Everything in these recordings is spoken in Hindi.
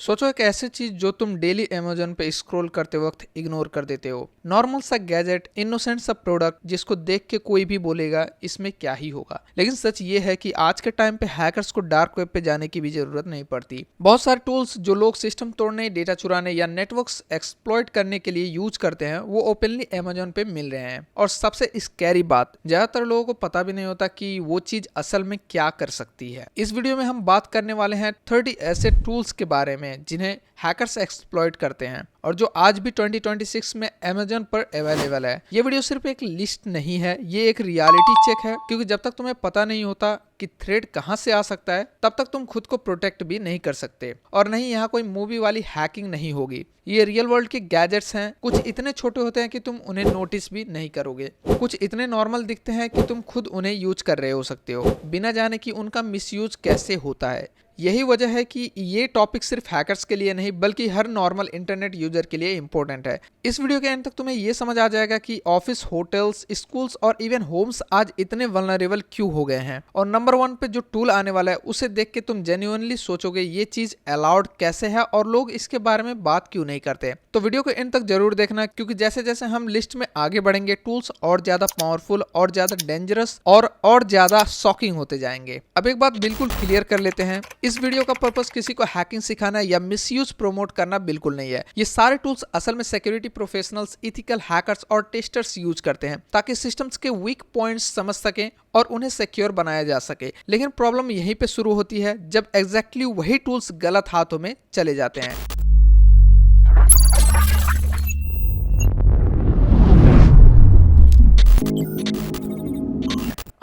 सोचो एक ऐसी चीज जो तुम डेली अमेज़न पे स्क्रॉल करते वक्त इग्नोर कर देते हो। नॉर्मल सा गैजेट, इनोसेंट सा प्रोडक्ट जिसको देख के कोई भी बोलेगा इसमें क्या ही होगा। लेकिन सच ये है कि आज के टाइम पे हैकर्स को डार्क वेब पे जाने की भी जरूरत नहीं पड़ती। बहुत सारे टूल्स जो लोग सिस्टम तोड़ने, डेटा चुराने या नेटवर्क्स एक्सप्लॉइट करने के लिए यूज करते हैं वो ओपनली अमेज़न पे मिल रहे हैं। और सबसे स्कैरी बात, ज्यादातर लोगों को पता भी नहीं होता कि वो चीज असल में क्या कर सकती है। इस वीडियो में हम बात करने वाले हैं 30 ऐसे टूल्स के बारे में जिन्हें हैकर्स एक्सप्लॉइट करते हैं और जो आज भी 2026 में अमेज़न पर अवेलेबल है। ये वीडियो सिर्फ एक लिस्ट नहीं है, ये एक रियलिटी चेक है, क्योंकि जब तक तुम्हें पता नहीं होता कि थ्रेड कहां से आ सकता है तब तक तुम खुद को प्रोटेक्ट भी नहीं कर सकते। और नहीं, यहाँ कोई मूवी वाली हैकिंग नहीं होगी। ये रियल वर्ल्ड के गैजेट्स हैं। कुछ इतने छोटे होते हैं कि तुम उन्हें नोटिस भी नहीं करोगे, कुछ इतने नॉर्मल दिखते हैं कि तुम खुद उन्हें यूज कर रहे हो सकते हो बिना जाने कि उनका मिसयूज कैसे होता है। यही वजह है कि ये टॉपिक सिर्फ हैकर्स के लिए नहीं बल्कि हर नॉर्मल इंटरनेट यूजर के लिए इंपॉर्टेंट है। इस वीडियो के एंड तक तुम्हें ये समझ आ जाएगा कि ऑफिस, होटल्स, स्कूल्स और इवन होम्स आज इतने वल्नरेबल क्यों हो गए हैं। और नंबर 1 पे जो टूल आने वाला है उसे देख के तुम जेन्युइनली सोचोगे ये चीज अलाउड कैसे है और लोग इसके बारे में बात क्यों नहीं करते। तो वीडियो को एंड तक जरूर देखना, क्योंकि जैसे जैसे हम लिस्ट में आगे बढ़ेंगे टूल्स और ज्यादा पावरफुल और ज्यादा डेंजरस और ज्यादा शॉकिंग होते जाएंगे। अब एक बात बिल्कुल क्लियर कर लेते हैं, इस वीडियो का पर्पस किसी को हैकिंग सिखाना या मिसयूज प्रमोट करना बिल्कुल नहीं है। ये सारे टूल्स असल में सिक्योरिटी प्रोफेशनल्स, इथिकल हैकर्स और टेस्टर्स यूज करते हैं ताकि सिस्टम्स के वीक पॉइंट्स समझ सकें और उन्हें सिक्योर बनाया जा सके। लेकिन प्रॉब्लम यहीं पे शुरू होती है जब एग्जैक्टली वही टूल्स गलत हाथों में चले जाते हैं।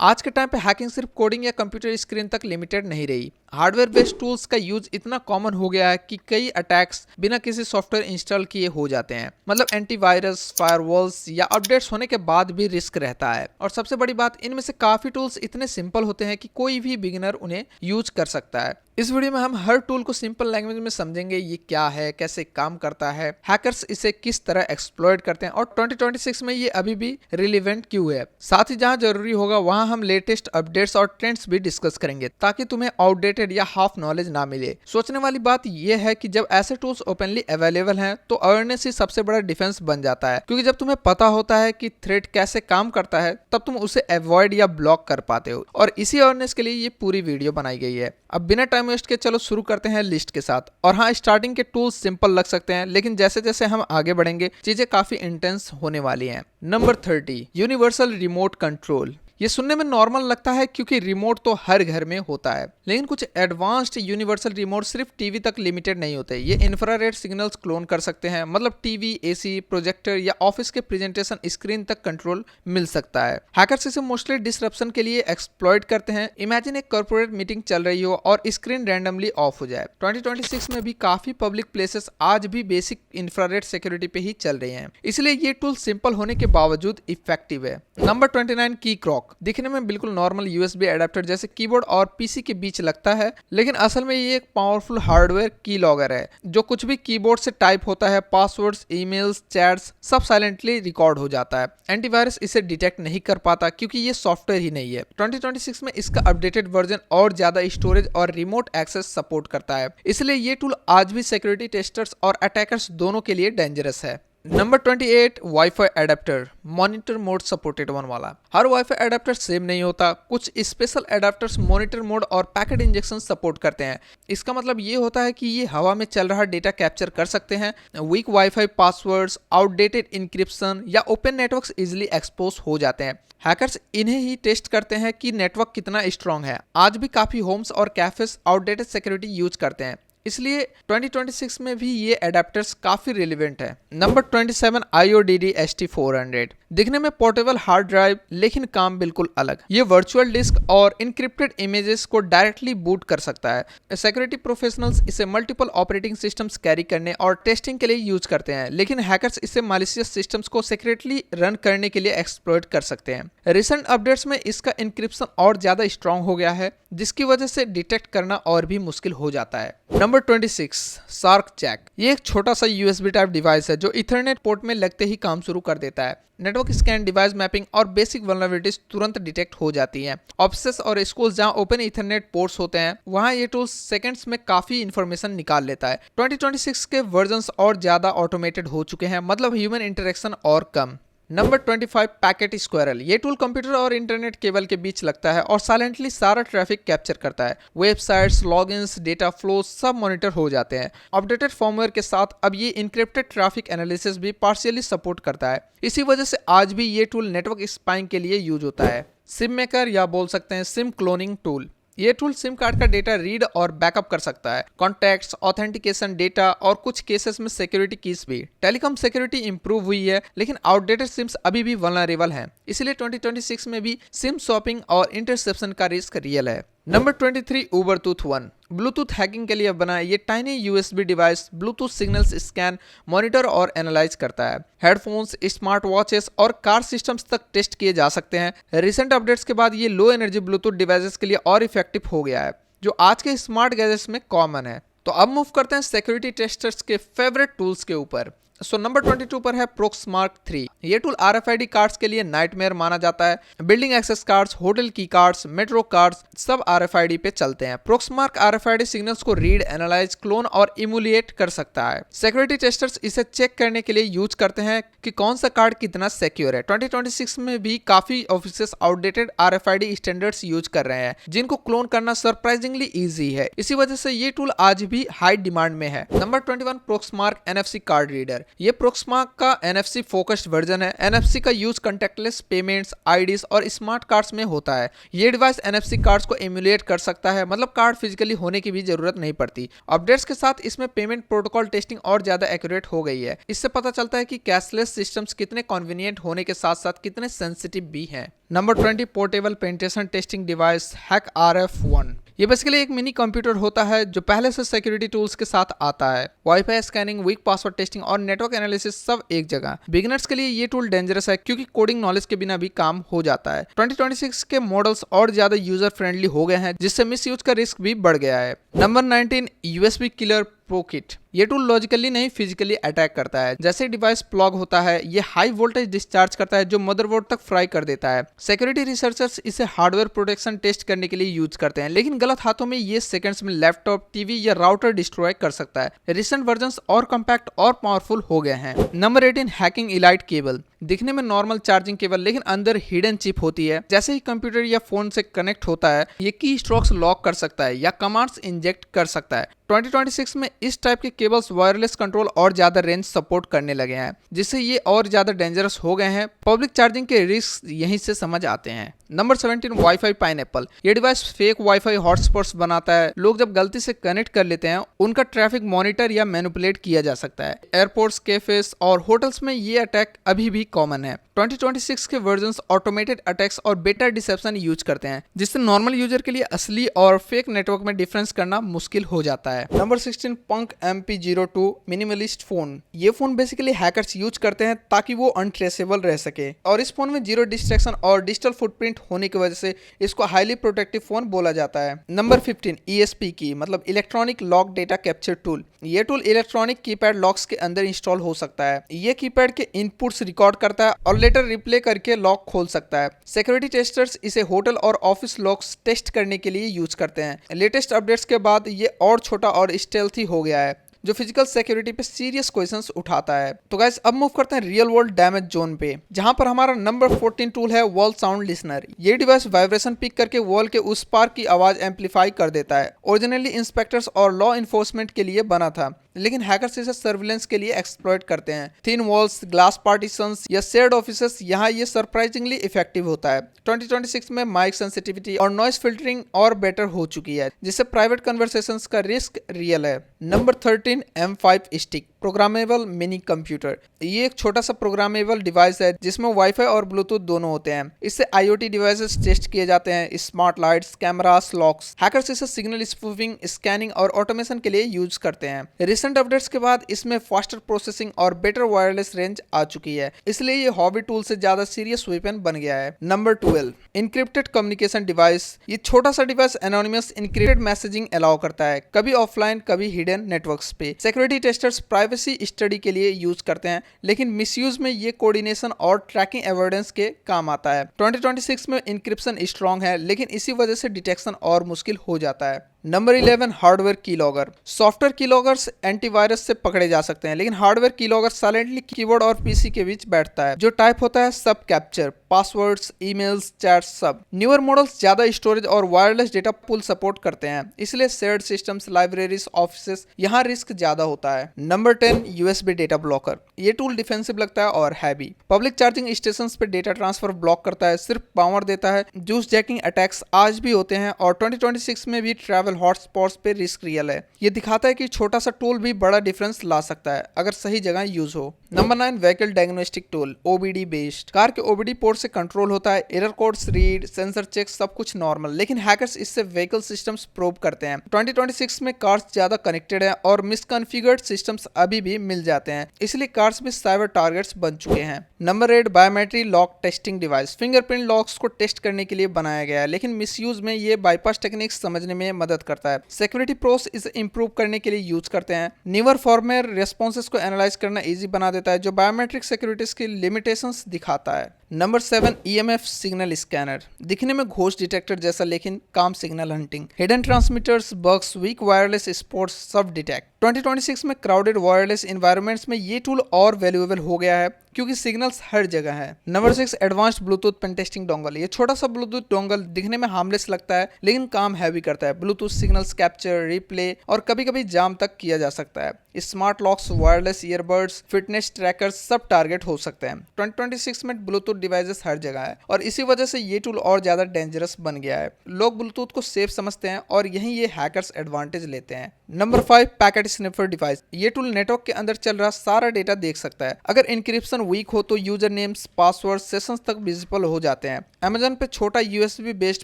आज के टाइम पे हैकिंग सिर्फ कोडिंग या कंप्यूटर स्क्रीन तक लिमिटेड नहीं रही। हार्डवेयर बेस्ड टूल्स का यूज इतना कॉमन हो गया है कि कई अटैक्स बिना किसी सॉफ्टवेयर इंस्टॉल किए हो जाते हैं। मतलब एंटीवायरस, फायरवॉल्स या अपडेट्स होने के बाद भी रिस्क रहता है। और सबसे बड़ी बात, इनमें से काफी टूल्स इतने सिंपल होते हैं कि कोई भी बिगिनर उन्हें यूज कर सकता है। इस वीडियो में हम हर टूल को सिंपल लैंग्वेज में समझेंगे, ये क्या है, कैसे काम करता है, हैकर्स इसे किस तरह एक्सप्लॉइट करते हैं और 2026 में ये अभी भी रिलेवेंट क्यों है। साथ ही जहां जरूरी होगा वहां हम लेटेस्ट अपडेट्स और ट्रेंड्स भी डिस्कस करेंगे ताकि तुम्हें आउटडेटेड या हाफ नॉलेज ना मिले। सोचने वाली बात यह है कि जब ऐसे टूल्स ओपनली अवेलेबल हैं तो अवेयरनेस ही सबसे बड़ा डिफेंस बन जाता है, क्योंकि जब तुम्हें पता होता है कि थ्रेट कैसे काम करता है तब तुम उसे अवॉइड या ब्लॉक कर पाते हो। और इसी अवेयरनेस के लिए ये पूरी वीडियो बनाई गई है। अब बिना टाइम वेस्ट के चलो शुरू करते हैं लिस्ट के साथ। और हाँ, स्टार्टिंग के टूल्स सिंपल लग सकते हैं लेकिन जैसे जैसे हम आगे बढ़ेंगे चीजें काफी इंटेंस होने वाली हैं। Number 30, universal remote control. ये सुनने में नॉर्मल लगता है क्योंकि रिमोट तो हर घर में होता है, लेकिन कुछ एडवांस्ड यूनिवर्सल रिमोट सिर्फ टीवी तक लिमिटेड नहीं होते। ये इंफ्रारेड सिग्नल्स क्लोन कर सकते हैं, मतलब टीवी, एसी, प्रोजेक्टर या ऑफिस के प्रेजेंटेशन स्क्रीन तक कंट्रोल मिल सकता है। हैकर्स इसे मोस्टली डिसरप्शन के लिए एक्सप्लॉइट करते हैं। इमेजिन एक कॉर्पोरेट मीटिंग चल रही हो और स्क्रीन रैंडमली ऑफ हो जाए। 2026 में भी काफी पब्लिक प्लेसेस आज भी बेसिक इंफ्रारेड सिक्योरिटी पे ही चल रहे हैं, इसलिए ये टूल सिंपल होने के बावजूद इफेक्टिव है। नंबर 29, की क्रॉक। दिखने में बिल्कुल नॉर्मल यूएसबी एडाप्टर जैसे कीबोर्ड और पीसी के बीच लगता है, लेकिन असल में ये एक पावरफुल हार्डवेयर की लॉगर है। जो कुछ भी कीबोर्ड से टाइप होता है, पासवर्ड्स, ईमेल्स, चैट्स, सब साइलेंटली रिकॉर्ड हो जाता है। एंटीवायरस इसे डिटेक्ट नहीं कर पाता क्योंकि ये सॉफ्टवेयर ही नहीं है। 2026 में इसका अपडेटेड वर्जन और ज्यादा स्टोरेज और रिमोट एक्सेस सपोर्ट करता है, इसलिए ये टूल आज भी सिक्योरिटी टेस्टर्स और अटैकर्स दोनों के लिए डेंजरस है। Number 28, WiFi adapter, monitor mode supported one वाला। हर वाईफाई एडाप्टर सेम नहीं होता। कुछ स्पेशल एडाप्टर्स मॉनिटर मोड और पैकेट इंजेक्शन सपोर्ट करते हैं। इसका मतलब ये होता है कि ये हवा में चल रहा डेटा कैप्चर कर सकते हैं। Weak WiFi passwords, outdated encryption या ओपन नेटवर्क्स इजिली एक्सपोज हो जाते हैं। हैकर्स इन्हें ही टेस्ट करते हैं कि नेटवर्क कितना स्ट्रांग है। आज भी काफी होम्स और कैफेस आउटडेटेड सिक्योरिटी यूज करते हैं, इसलिए 2026 में भी ये एडाप्टर्स काफी रिलेवेंट है। Number 27, IODD ST400। दिखने में पोर्टेबल हार्ड ड्राइव लेकिन काम बिल्कुल अलग। ये वर्चुअल डिस्क और इनक्रिप्टेड इमेजेस को डायरेक्टली बूट कर सकता है। सिक्योरिटी प्रोफेशनल्स इसे मल्टीपल ऑपरेटिंग सिस्टम्स कैरी करने और टेस्टिंग के लिए यूज करते हैं, लेकिन हैकर्स इसे मालिशियस सिस्टम्स को सीक्रेटली रन करने के लिए एक्सप्लॉइट कर सकते हैं। रिसेंट अपडेट्स में इसका इंक्रिप्शन और ज्यादा स्ट्रांग हो गया है, जिसकी वजह से डिटेक्ट करना और भी मुश्किल हो जाता है। Number 26 Shark Jack. ये एक छोटा सा USB टाइप डिवाइस है जो इथरनेट पोर्ट में लगते ही काम शुरू कर देता है। नेटवर्क स्कैन, डिवाइस मैपिंग और बेसिक वल्नरेबिलिटीज तुरंत डिटेक्ट हो जाती हैं। ऑफिसेस और स्कूल्स जहां ओपन इथरनेट पोर्ट्स होते हैं वहां ये टूल सेकंड्स में काफी इंफॉर्मेशन निकाल लेता है। 2026 के वर्जन्स और ज्यादा ऑटोमेटेड हो चुके हैं, मतलब ह्यूमन इंटरेक्शन और कम। Number 25 packet squirrel. ये टूल कंप्यूटर और इंटरनेट केबल के बीच लगता है और साइलेंटली सारा ट्रैफिक कैप्चर करता है। वेबसाइट्स, लॉगिन्स, डेटा फ्लो सब मॉनिटर हो जाते हैं। अपडेटेड फॉर्मवेयर के साथ अब ये इनक्रिप्टेड ट्रैफिक एनालिसिस भी पार्शियली सपोर्ट करता है। इसी वजह से आज भी ये टूल नेटवर्क स्पाइंग के लिए यूज होता है। सिम मेकर या बोल सकते हैं सिम क्लोनिंग टूल। ये टूल सिम कार्ड का डेटा रीड और बैकअप कर सकता है। कॉन्टैक्ट्स, ऑथेंटिकेशन डेटा और कुछ केसेस में सिक्योरिटी कीज भी। टेलीकॉम सिक्योरिटी इंप्रूव हुई है लेकिन आउटडेटेड सिम्स अभी भी वल्नरेबल हैं, इसलिए 2026 में भी सिम शॉपिंग और इंटरसेप्शन का रिस्क रियल है। नंबर 23 उबरटूथ 1। ब्लूटूथ हैकिंग के लिए बना ये tiny USB device Bluetooth signals scan, monitor और एनालाइज करता है। हेडफोन्स, स्मार्ट वॉचेस और कार सिस्टम्स तक टेस्ट किए जा सकते हैं। रिसेंट अपडेट्स के बाद ये लो एनर्जी ब्लूटूथ डिवाइसेस के लिए और इफेक्टिव हो गया है, जो आज के स्मार्ट गैजेट्स में कॉमन है। तो अब मूव करते हैं सिक्योरिटी टेस्टर्स के फेवरेट टूल्स के ऊपर। नंबर 22 पर है प्रोक्समार्क 3। ये टूल RFID कार्ड्स के लिए नाइटमेयर माना जाता है। बिल्डिंग एक्सेस कार्ड्स, होटल की कार्ड्स, मेट्रो कार्ड्स सब RFID पे चलते हैं। प्रोक्समार्क RFID सिग्नल्स को रीड, एनालाइज, क्लोन और इमुलेट कर सकता है। सिक्योरिटी टेस्टर्स इसे चेक करने के लिए यूज करते हैं कि कौन सा कार्ड कितना सिक्योर है। 2026 में भी काफी offices outdated RFID standards use कर रहे हैं, जिनको क्लोन करना सरप्राइजिंगली इजी है। इसी वजह से ये टूल आज भी हाई डिमांड में है। Number 21 प्रोक्समार्क NFC card reader. ये प्रोक्समार्क का NFC फोकस्ड वर्जन है। NFC का यूज कॉन्टैक्टलेस पेमेंट्स, IDs और स्मार्ट कार्ड्स में होता है। ये डिवाइस NFC कार्ड्स को एमुलेट कर सकता है, मतलब कार्ड फिजिकली होने की भी जरूरत नहीं पड़ती। अपडेट्स के साथ इसमें पेमेंट प्रोटोकॉल टेस्टिंग और ज्यादा एक्यूरेट हो गई है। इससे पता चलता है कि कैशलेस सिस्टम्स कितने कन्वीनियंट होने के साथ साथ कितने सेंसिटिव भी हैं। Number 20 portable penetration testing device HackRF1। ये बेसिकली एक मिनी कंप्यूटर होता है जो पहले से सिक्योरिटी टूल्स के साथ आता है। Wifi scanning, week password testing और नेटवर्क एनालिसिस सब एक जगह। बिगिनर्स के लिए ये टूल डेंजरस है क्योंकि कोडिंग नॉलेज के बिना भी काम हो जाता है। 2026 के मॉडल्स और ज्यादा यूजर फ्रेंडली हो गए हैं, जिससे मिसयूज का रिस्क भी बढ़ गया है। Number 19 USB killer pro kit. ये टूल लॉजिकली नहीं फिजिकली अटैक करता है। जैसे डिवाइस प्लग होता है ये हाई वोल्टेज डिस्चार्ज करता है जो मदरबोर्ड तक फ्राई कर देता है। सिक्योरिटी रिसर्चर्स इसे हार्डवेयर प्रोटेक्शन टेस्ट करने के लिए यूज करते हैं, लेकिन गलत हाथों में ये सेकंड्स में लैपटॉप, टीवी या राउटर डिस्ट्रॉय कर सकता है। रिसेंट वर्जन्स और कॉम्पैक्ट और पावरफुल हो गए हैं। Number 18 hacking elite cable. दिखने में नॉर्मल चार्जिंग केबल लेकिन अंदर हिडन चिप होती है। जैसे ही कंप्यूटर या फोन से कनेक्ट होता है ये की स्ट्रोक्स लॉक कर सकता है या कमांड्स इंजेक्ट कर सकता है। 2026 में इस टाइप के केबल्स वायरलेस कंट्रोल और ज्यादा रेंज सपोर्ट करने लगे हैं, जिससे ये और ज्यादा डेंजरस हो गए हैं। पब्लिक चार्जिंग के रिस्क यहीं से समझ आते हैं। Number 17 wifi pineapple. ये डिवाइस फेक वाईफाई हॉटस्पॉट्स बनाता है। लोग जब गलती से कनेक्ट कर लेते हैं उनका ट्रैफिक मॉनिटर या मैनिपुलेट किया जा सकता है। एयरपोर्ट्स, कैफेस और होटल्स में ये अटैक अभी भी कॉमन है। 2026 के वर्जन्स ऑटोमेटेड अटैक्स और बेटा डिसेप्शन यूज करते हैं, जिससे नॉर्मल यूजर के लिए असली और फेक नेटवर्क में डिफरेंस करना मुश्किल हो जाता है। नंबर 16 पंक MP02 मिनिमलिस्ट फोन। ये फोन बेसिकली हैकर्स यूज करते हैं ताकि वो अनट्रेसेबल रह सके, और इस फोन में जीरो डिस्ट्रैक्शन और डिजिटल फुटप्रिंट होने की वजह से इसको हाईली प्रोटेक्टिव फोन बोला जाता है। नंबर 15 ESP की मतलब electronic lock data capture tool. ये टूल इलेक्ट्रॉनिक कीपैड लॉक्स के अंदर इंस्टॉल हो सकता है। ये कीपैड के इनपुट्स रिकॉर्ड करता है और लेटर रिप्ले करके लॉक खोल सकता है। सिक्योरिटी टेस्टर्स इसे होटल और ऑफिस लॉक्स टेस्ट करने के लिए यूज करते हैं। लेटेस्ट अपडेट्स के बाद ये और छोटा और स्टेल्थी हो गया है, जो फिजिकल सिक्योरिटी पे सीरियस क्वेश्चंस उठाता है। तो गाइस अब मूव करते हैं रियल वर्ल्ड डैमेज जोन पे, जहां पर हमारा नंबर 14 टूल है वॉल साउंड लिसनर। ये डिवाइस वाइब्रेशन पिक करके वॉल के उस पार की आवाज एम्पलीफाई कर देता है। ओरिजिनली इंस्पेक्टर्स और लॉ इन्फोर्समेंट के लिए बना था, लेकिन हैकर्स इसे सर्विलेंस के लिए एक्सप्लॉइट करते हैं। थिन वॉल्स, ग्लास पार्टीशंस या शेयर्ड ऑफिसेस, यहाँ ये सरप्राइजिंगली इफेक्टिव होता है। 2026 में माइक सेंसिटिविटी और नॉइस फिल्टरिंग और बेटर हो चुकी है, जिससे प्राइवेट कन्वर्सेशंस का रिस्क रियल है। Number 13 M5 stick. Programmable mini computer. ये एक छोटा सा प्रोग्रामेबल डिवाइस है जिसमें वाईफाई और ब्लूटूथ दोनों होते हैं। इससे IoT डिवाइसेस टेस्ट किए जाते हैं, smart lights, cameras, locks. Hackers इसे सिग्नल स्पूफिंग, स्कैनिंग और ऑटोमेशन के लिए यूज करते हैं। रिसेंट अपडेट्स के बाद इसमें फास्टर प्रोसेसिंग और बेटर वायरलेस रेंज आ चुकी है, इसलिए ये हॉबी टूल से ज्यादा सीरियस वेपन बन गया है। Number 12, encrypted communication device. ये छोटा सा device anonymous encrypted messaging allow करता है, कभी ऑफलाइन कभी हिडन नेटवर्क्स पे। सिक्योरिटी टेस्टर्स प्राइवेसी स्टडी के लिए यूज करते हैं, लेकिन मिसयूज में ये कोऑर्डिनेशन और ट्रैकिंग एविडेंस के काम आता है। 2026 में इंक्रिप्शन स्ट्रांग है, लेकिन इसी वजह से डिटेक्शन और मुश्किल हो जाता है। Number 11, hardware keylogger. Software keyloggers antivirus से पकड़े जा सकते हैं, लेकिन हार्डवेयर कीलॉगर साइलेंटली कीबोर्ड और पीसी के बीच बैठता है। जो टाइप होता है सब कैप्चर, पासवर्ड्स, ईमेल्स, चैट्स, सब। न्यूअर मॉडल्स ज्यादा स्टोरेज और वायरलेस डेटा पुल सपोर्ट करते हैं, इसलिए शेयर्ड सिस्टम्स, लाइब्रेरीज, ऑफिसेस यहाँ रिस्क ज्यादा होता है। Number 10, USB data blocker. ये टूल डिफेंसिव लगता है और हैवी। पब्लिक चार्जिंग स्टेशन पे डेटा ट्रांसफर ब्लॉक करता है, सिर्फ पावर देता है। जूस जैकिंग अटैक्स आज भी होते हैं और 2026 में भी ट्रैवल हॉटस्पॉट्स पे रिस्क रियल है। ये दिखाता है कि छोटा सा टूल भी बड़ा डिफरेंस ला सकता है अगर सही जगह यूज हो। Number 9, vehicle diagnostic tool, OBD based. Car के OBD पोर्ट से कंट्रोल होता है, error codes read, sensor check, सब कुछ नॉर्मल, लेकिन हैकर्स इससे व्हीकल सिस्टम्स प्रोब करते हैं। 2026 में कार्स ज्यादा कनेक्टेड है और मिसकॉन्फ़िगर्ड सिस्टम्स अभी भी मिल जाते हैं, इसलिए कार्स भी साइबर टारगेट्स बन चुके हैं। Number 8, biometric lock testing device. Fingerprint locks को टेस्ट करने के लिए बनाया गया है, लेकिन मिसयूज में ये बाईपास टेक्निक्स समझने में मदद करता है। सिक्योरिटी प्रोस इसे इंप्रूव करने के लिए यूज करते हैं। न्यूअर फॉर्मवेयर रेस्पॉन्सेस को एनालाइज करना इजी बना देता है, जो बायोमेट्रिक सिक्योरिटीज की लिमिटेशंस दिखाता है। Number 7, EMF signal scanner. दिखने में घोस्ट डिटेक्टर जैसा, लेकिन काम signal hunting, hidden transmitters, bugs, weak wireless spots सब डिटेक्ट। 2026 में क्राउडेड वायरलेस एनवायरनमेंट्स में ये टूल और वैल्यूएबल हो गया है क्योंकि सिग्नल्स हर जगह है। Number 6, advanced bluetooth pen testing dongle. ये छोटा सा ब्लूटूथ डोंगल दिखने में हार्मलेस लगता है, लेकिन काम हैवी करता है। ब्लूटूथ सिग्नल्स कैप्चर, रिप्ले और कभी कभी जाम तक किया जा सकता है। Smart locks, wireless earbuds, fitness trackers सब टारगेट हो सकते हैं। 2026 में ब्लूटूथ डिवाइसेस हर जगह है और इसी वजह से ये टूल और ज्यादा डेंजरस बन गया है। लोग ब्लूटूथ को सेफ समझते हैं और यहीं ये हैकर्स एडवांटेज लेते हैं। Number 5, packet sniffer device. ये टूल नेटवर्क के अंदर चल रहा सारा डेटा देख सकता है। अगर इंक्रिप्शन वीक हो तो यूजर नेम्स, पासवर्ड, सेशंस तक विजिबल हो जाते हैं। Amazon पे छोटा USB बेस्ड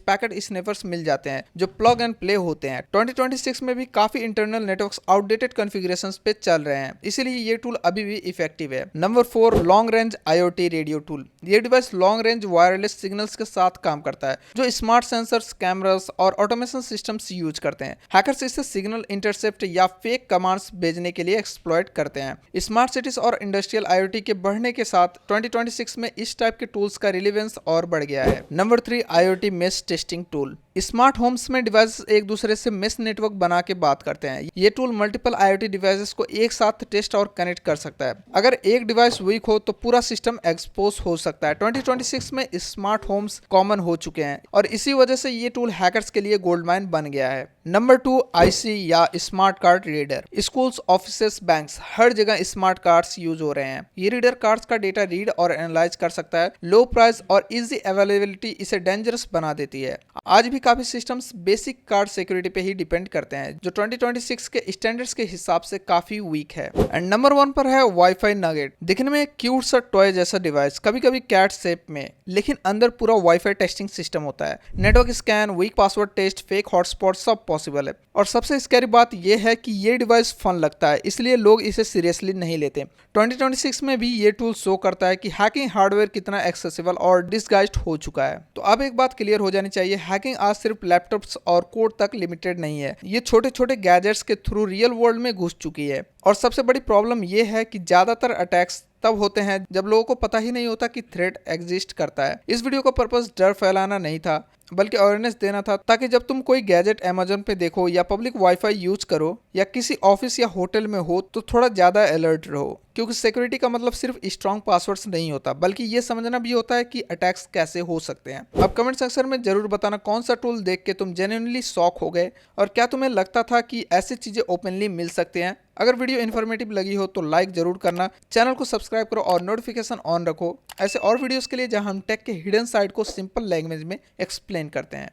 पैकेट स्निफर्स मिल जाते हैं जो प्लग एंड प्ले होते हैं। 2026 में भी काफी इंटरनल नेटवर्क्स आउटडेटेड कॉन्फ़िगरेशंस पे चल रहे हैं, इसीलिए ये टूल अभी भी इफेक्टिव है। Number 4, long range IoT radio tool. ये device long range wireless signals के साथ काम करता है, जो स्मार्ट सेंसर्स, कैमरास और ऑटोमेशन सिस्टम्स यूज करते हैं। हैकर्स इससे सिग्नल इंटरसेप्ट या फेक कमांड्स भेजने के लिए एक्सप्लॉइट करते हैं। स्मार्ट सिटीज और इंडस्ट्रियल IoT के बढ़ने के साथ 2026 में इस टाइप के टूल्स का रिलेवेंस और बढ़ गया है। Number 3, IoT mesh testing tool. Smart homes में डिवाइसेस एक दूसरे से मेश नेटवर्क बना के बात करते हैं। ये टूल मल्टीपल IoT डिवाइसेस को एक साथ टेस्ट और कनेक्ट कर सकता है। अगर एक डिवाइस वीक हो तो पूरा सिस्टम एक्सपोज हो सकता है। 2026 में स्मार्ट होम्स कॉमन हो चुके हैं और इसी वजह से ये टूल हैकर्स के लिए गोल्ड माइन बन गया है। नंबर 2, IC या smart card reader. Schools, offices, banks हर जगह स्मार्ट कार्ड्स यूज हो रहे हैं। ये रीडर कार्ड्स का डेटा रीड और एनालाइज कर सकता है। लो प्राइस और इजी अवेलेबिलिटी इसे डेंजरस बना देती है। आज भी काफी सिस्टम्स बेसिक कार्ड सिक्योरिटी पे ही डिपेंड करते हैं, जो 2026 के स्टैंडर्ड्स के हिसाब से काफी वीक है। एंड नंबर 1 पर है वाईफाई नगेट। दिखने में एक क्यूट सा टॉय जैसा डिवाइस, कभी कभी कैट शेप में, लेकिन अंदर पूरा वाईफाई टेस्टिंग सिस्टम होता है। Network scan, weak password test, fake hotspot सब पॉसिबल है। और सबसे स्कैरी बात यह है कि ये डिवाइस फन लगता है, इसलिए लोग इसे सीरियसली नहीं लेते। 2026 में भी ये टूल शो करता है कि हैकिंग हार्डवेयर कितना एक्सेसिबल और डिसगाइज्ड हो चुका है। तो अब एक बात क्लियर हो जानी चाहिए, हैकिंग आज सिर्फ लैपटॉप्स और कोड तक लिमिटेड नहीं है। ये छोटे छोटे गैजेट्स के थ्रू रियल वर्ल्ड में घुस चुकी है। और सबसे बड़ी प्रॉब्लम ये है कि ज्यादातर अटैक्स तब होते हैं जब लोगों को पता ही नहीं होता कि थ्रेट एग्जिस्ट करता है। इस वीडियो का पर्पस डर फैलाना नहीं था, बल्कि अवेयरनेस देना था, ताकि जब तुम कोई गैजेट Amazon पे देखो या पब्लिक वाईफाई यूज करो या किसी ऑफिस या होटल में हो तो थोड़ा ज्यादा अलर्ट रहो। क्योंकि सिक्योरिटी का मतलब सिर्फ स्ट्रॉन्ग पासवर्ड्स नहीं होता, बल्कि ये समझना भी होता है कि अटैक्स कैसे हो सकते हैं। अब कमेंट सेक्शन में जरूर बताना कौन सा टूल देख के तुम जेन्युइनली शॉक हो गए और क्या तुम्हें लगता था कि ऐसी चीजें ओपनली मिल सकते हैं। अगर वीडियो इन्फॉर्मेटिव लगी हो तो लाइक जरूर करना, चैनल को सब्सक्राइब करो और नोटिफिकेशन ऑन रखो ऐसे और वीडियोस के लिए जहां हम टेक के हिडन साइड को सिंपल लैंग्वेज में एक्सप्लेन करते हैं।